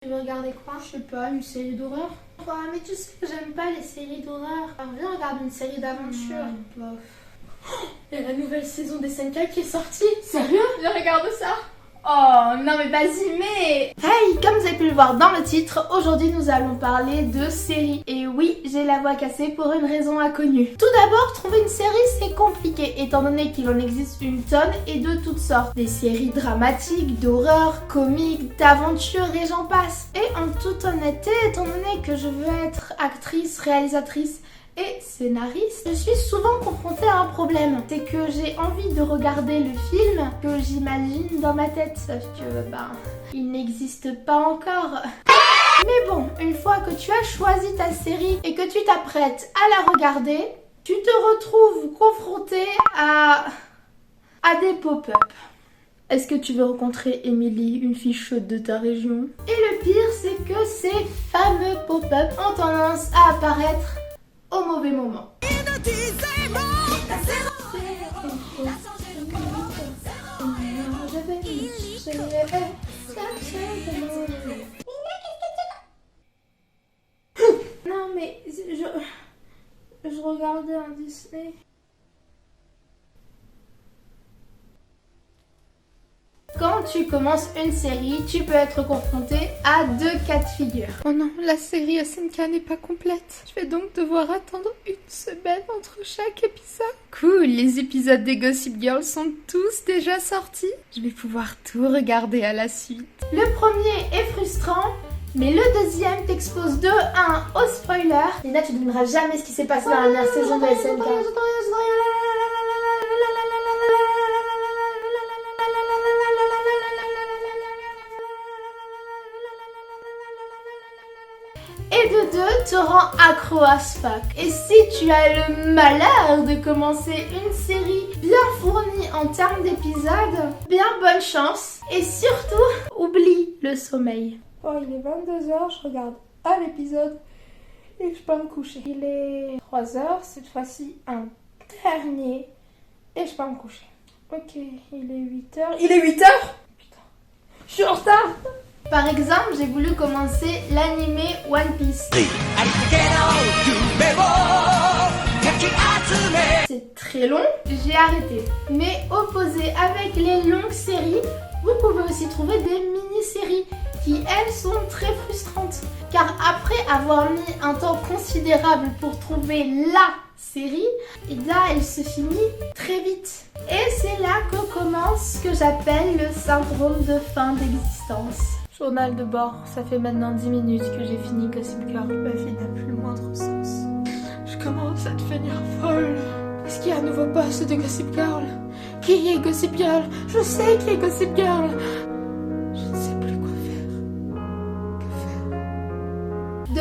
Tu veux regarder quoi? Je sais pas, une série d'horreur. Oh, mais tu sais que j'aime pas les séries d'horreur. Alors viens regarder une série d'aventure. Il y a la nouvelle saison des SNK qui est sortie. Sérieux? Viens, regarde ça. Oh, non mais vas-y, mais... Hey, comme vous avez pu le voir dans le titre, aujourd'hui nous allons parler de séries. Et oui, j'ai la voix cassée pour une raison inconnue. Tout d'abord, trouver une série c'est compliqué, étant donné qu'il en existe une tonne et de toutes sortes. Des séries dramatiques, d'horreur, comiques, d'aventure et j'en passe. Et en toute honnêteté, étant donné que je veux être actrice, réalisatrice et scénariste, je suis souvent confrontée à un problème. C'est que j'ai envie de regarder le film que j'imagine dans ma tête, sauf que il n'existe pas encore. Mais bon, une fois que tu as choisi ta série et que tu t'apprêtes à la regarder, tu te retrouves confronté à des pop-up. Est-ce que tu veux rencontrer Emily, une fille chaude de ta région? Et le pire, c'est que ces fameux pop-up ont tendance à apparaître au mauvais moment. Non mais je regardais un Disney. Quand tu commences une série, tu peux être confronté à deux cas de figure. Oh non, la série SNK n'est pas complète. Je vais donc devoir attendre une semaine entre chaque épisode. Cool, les épisodes des Gossip Girl sont tous déjà sortis. Je vais pouvoir tout regarder à la suite. Le premier est frustrant, mais le deuxième t'expose de 1 au spoiler. Lina, tu ne devineras jamais ce qui s'est passé dans la dernière saison de SNK. Et de 2 te rend accro as fuck. Et si tu as le malheur de commencer une série bien fournie en termes d'épisodes, bien bonne chance. Et surtout, oublie le sommeil. Oh, il est 22h, je regarde un épisode et je peux me coucher. Il est 3h, cette fois-ci un dernier et je peux me coucher. Ok, il est 8h. Il est 8h? Putain, je suis en retard. Par exemple, j'ai voulu commencer l'anime One Piece. C'est très long, j'ai arrêté. Mais opposé avec les longues séries, vous pouvez aussi trouver des mini-séries qui, elles, sont très frustrantes. Car après avoir mis un temps considérable pour trouver la série, et là, elle se finit très vite. Et c'est là que commence ce que j'appelle le syndrome de fin d'existence. Journal de bord, ça fait maintenant 10 minutes que j'ai fini Gossip Girl. Ma vie n'a plus le moindre sens. Je commence à devenir folle. Est-ce qu'il y a un nouveau poste de Gossip Girl? Qui est Gossip Girl? Je sais qui est Gossip Girl. Je ne sais plus quoi faire.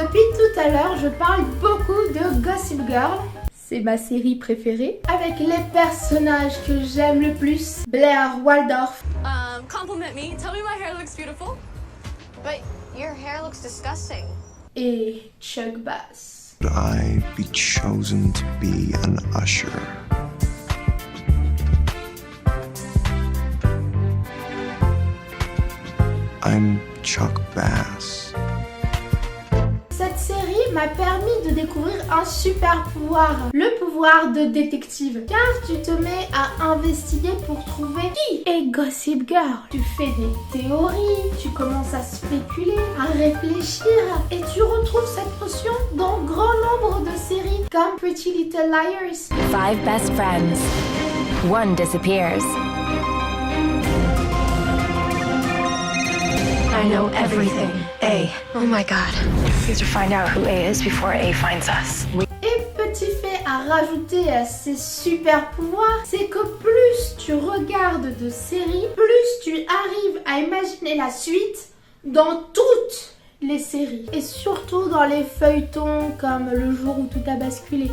Depuis tout à l'heure, je parle beaucoup de Gossip Girl. C'est ma série préférée. Avec les personnages que j'aime le plus. Blair Waldorf. Compliment me. Tell me my hair looks beautiful. But your hair looks disgusting. Et Chuck Bass. Would I be chosen to be an usher? I'm Chuck Bass. Cette série m'a permis de découvrir un super pouvoir, le pouvoir de détective. Car tu te mets à investiguer pour trouver qui est Gossip Girl. Tu fais des théories, tu commences à spéculer, à réfléchir et tu retrouves cette notion dans grand nombre de séries comme Pretty Little Liars. 5 best friends. One disappears. I know everything. A. Oh my god. We have to find out who A is before A finds us. Et petit fait à rajouter à ces super pouvoirs, c'est que plus tu regardes de séries, plus tu arrives à imaginer la suite dans toutes les séries. Et surtout dans les feuilletons comme Le jour où tout a basculé.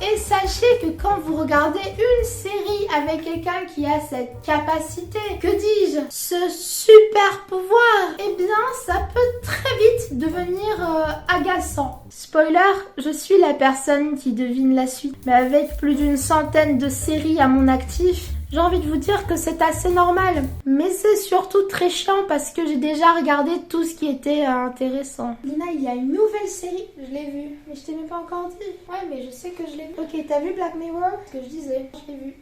Et sachez que quand vous regardez une série avec quelqu'un qui a cette capacité, que dis-je, ce super pouvoir, eh bien ça peut très vite devenir agaçant. Spoiler, je suis la personne qui devine la suite. Mais avec plus d'une centaine de séries à mon actif, J'ai envie de vous dire que c'est assez normal. Mais c'est surtout très chiant parce que j'ai déjà regardé tout ce qui était intéressant. Lina, il y a une nouvelle série. Je l'ai vue, mais je t'ai même pas encore dit. Ouais, mais je sais que je l'ai vue. Ok, t'as vu Black Mirror? Ce que je disais, je l'ai vu.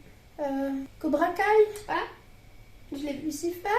Cobra Kai? Ah, je l'ai vu s'y faire.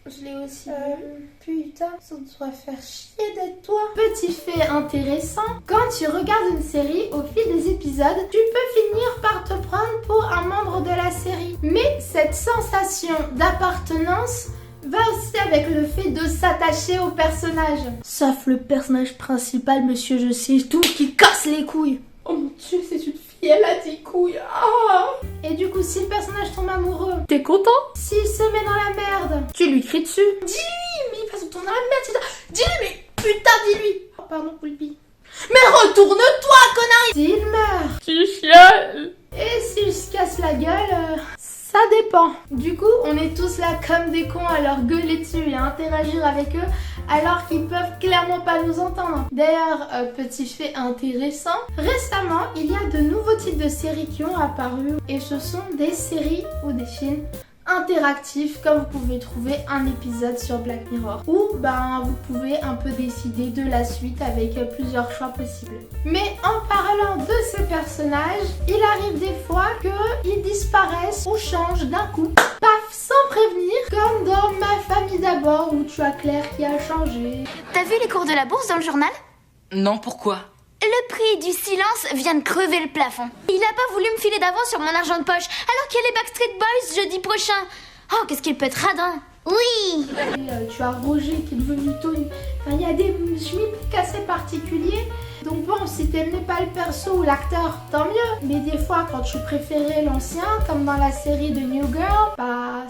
Je l'ai aussi vu. Putain, ça doit faire chier d'être toi. Petit fait intéressant, quand tu regardes une série, au fil des épisodes, tu peux finir par te prendre pour un membre de la série. Mais cette sensation d'appartenance va aussi avec le fait de s'attacher au personnage. Sauf le personnage principal, monsieur je sais tout, qui casse les couilles. Oh mon dieu, c'est une fille, elle a des couilles. Ah. Et du coup, si le personnage tombe amoureux, t'es content? S'il se met dans la merde, tu lui cries dessus. Dis-lui, mais il va se tomber dans la merde. Dis-lui, mais putain, dis-lui. Oh, pardon, Poulpi. Mais retourne-toi, connard. S'il meurt, tu chiales. Et s'il se casse la gueule, ça dépend. Du coup, on est tous là comme des cons à leur gueuler dessus et à interagir avec eux alors qu'ils peuvent clairement pas nous entendre. D'ailleurs, petit fait intéressant, récemment, il y a de nouveaux types de séries qui ont apparu et ce sont des séries ou des films interactif comme vous pouvez trouver un épisode sur Black Mirror où vous pouvez un peu décider de la suite avec plusieurs choix possibles. Mais en parlant de ces personnages, il arrive des fois qu'ils disparaissent ou changent d'un coup, paf, sans prévenir, comme dans Ma famille d'abord où tu as Claire qui a changé. T'as vu les cours de la bourse dans le journal? Non, pourquoi? Le prix du silence vient de crever le plafond. Il a pas voulu me filer d'avance sur mon argent de poche, alors qu'il y a les Backstreet Boys jeudi prochain. Oh, qu'est-ce qu'il peut être radin. Oui. Et, tu as Roger qui est devenu Tony. Enfin, il y a des schmippiques assez particuliers. Donc bon, si t'aimais pas le perso ou l'acteur, tant mieux. Mais des fois, quand tu préférais l'ancien, comme dans la série de New Girl,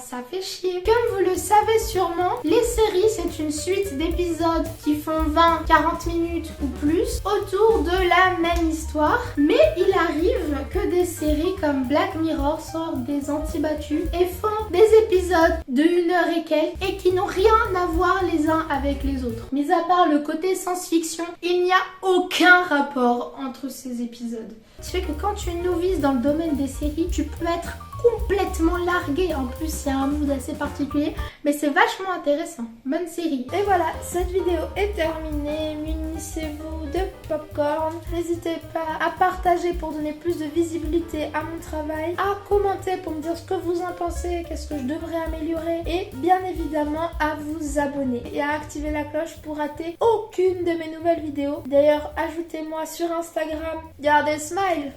ça fait chier. Comme vous le savez sûrement, les séries, c'est une suite d'épisodes qui font 20, 40 minutes ou plus autour de la même histoire. Mais il arrive que des séries comme Black Mirror sortent des anti-battus et font des épisodes de 1 heure et quelques et qui n'ont rien à voir les uns avec les autres. Mis à part le côté science-fiction, il n'y a aucun rapport entre ces épisodes. Ce qui fait que quand tu es novice dans le domaine des séries, tu peux être complètement largué. En plus, il y a un mood assez particulier, mais c'est vachement intéressant. Bonne série. Et voilà, cette vidéo est terminée. Munissez-vous de popcorn. N'hésitez pas à partager pour donner plus de visibilité à mon travail, à commenter pour me dire ce que vous en pensez, qu'est-ce que je devrais améliorer, et bien évidemment à vous abonner et à activer la cloche pour rater aucune de mes nouvelles vidéos. D'ailleurs, ajoutez-moi sur Instagram. Gardez smile.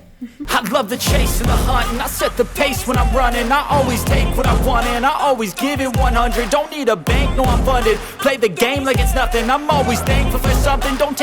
I love the chase and the hunt, and I set the pace when I'm running. I always take what I want and I always give it 100. Don't need a bank, no I'm funded. Play the game like it's nothing. I'm always thankful for something. Don't take